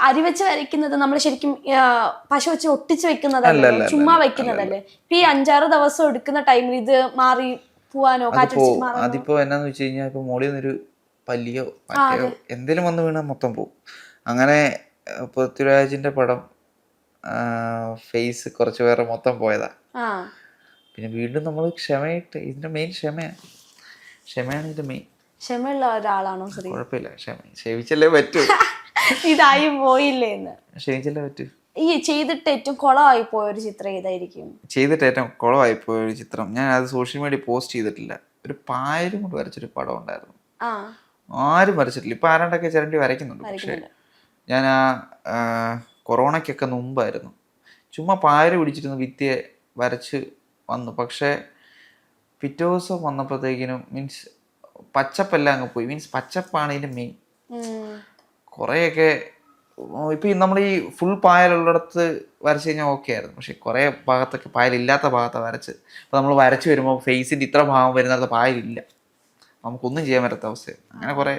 അരി വെച്ച് വരയ്ക്കുന്നത് നമ്മൾ ശരിക്കും പശ വെച്ച് ഒട്ടിച്ച് വെക്കുന്നതല്ലേ, ചുമ്മാ വെക്കുന്നതല്ലേ? ഇപ്പൊ ഈ 5-6 ദിവസം എടുക്കുന്ന ടൈമിൽ ഇത് മാറി പോവാനോ അതിപ്പോ എന്നാന്ന് വെച്ച് കഴിഞ്ഞാൽ ഇപ്പൊ മോളിൽ നിന്നൊരു പല്ലിയോ മറ്റോ എന്തേലും വന്ന് വീണാൽ മൊത്തം പോകും. അങ്ങനെ പൃഥ്വിരാജിന്റെ പടം ഫേസ് കുറച്ച് പേരെ മൊത്തം പോയതാ. പിന്നെ വീണ്ടും നമ്മൾ ക്ഷമയിട്ട്, ഇതിന്റെ മെയിൻ ക്ഷമയാണ് ഇതിന്റെ മെയിൻ. ക്ഷമയുള്ള ഒരാളാണോ? കുഴപ്പമില്ല, ക്ഷമിച്ചല്ലേ പറ്റൂ. ഇതായി പോയില്ലേ എന്ന് ക്ഷമിച്ചല്ലേ പറ്റൂ. ഈ ചെയ്തിട്ട് ഏറ്റവും കുളമായി പോയ ഒരു ചിത്രം ഏതായിരിക്കും? ചെയ്തിട്ട് ഏറ്റവും കുളമായി പോയ ഒരു ചിത്രം, ഞാൻ അത് സോഷ്യൽ മീഡിയ പോസ്റ്റ് ചെയ്തിട്ടില്ല. ഒരു പായലും കൊണ്ട് വരച്ചൊരു പടം ഉണ്ടായിരുന്നു, ആരും വരച്ചിട്ടില്ല. ഇപ്പൊ ആരാണ്ടൊക്കെ ചിരണ്ടി വരയ്ക്കുന്നുണ്ട്. പക്ഷെ ഞാൻ കൊറോണയ്ക്കൊക്കെ മുമ്പായിരുന്നു, ചുമ്മാ പായൽ പിടിച്ചിരുന്ന് ഭിത്തിയെ വരച്ച് വന്നു. പക്ഷെ പിറ്റേ ദിവസം വന്നപ്പോഴത്തേക്കിനും മീൻസ് പച്ചപ്പെല്ലാം അങ്ങ് പോയി. മീൻസ് പച്ചപ്പാണ് ഇതിന്റെ മെയിൻ. കുറേയൊക്കെ ഇപ്പൊ നമ്മൾ ഈ ഫുൾ പായലുള്ളിടത്ത് വരച്ച് കഴിഞ്ഞാൽ ഓക്കെ ആയിരുന്നു. പക്ഷെ കുറെ ഭാഗത്തൊക്കെ പായലില്ലാത്ത ഭാഗത്താണ് വരച്ച്. അപ്പൊ നമ്മൾ വരച്ച് വരുമ്പോൾ ഫേസിന്റെ ഇത്ര ഭാഗം വരുന്നിടത്ത് പായലില്ല, നമുക്കൊന്നും ചെയ്യാൻ പറ്റാത്ത അവസ്ഥയാണ്. അങ്ങനെ കുറെ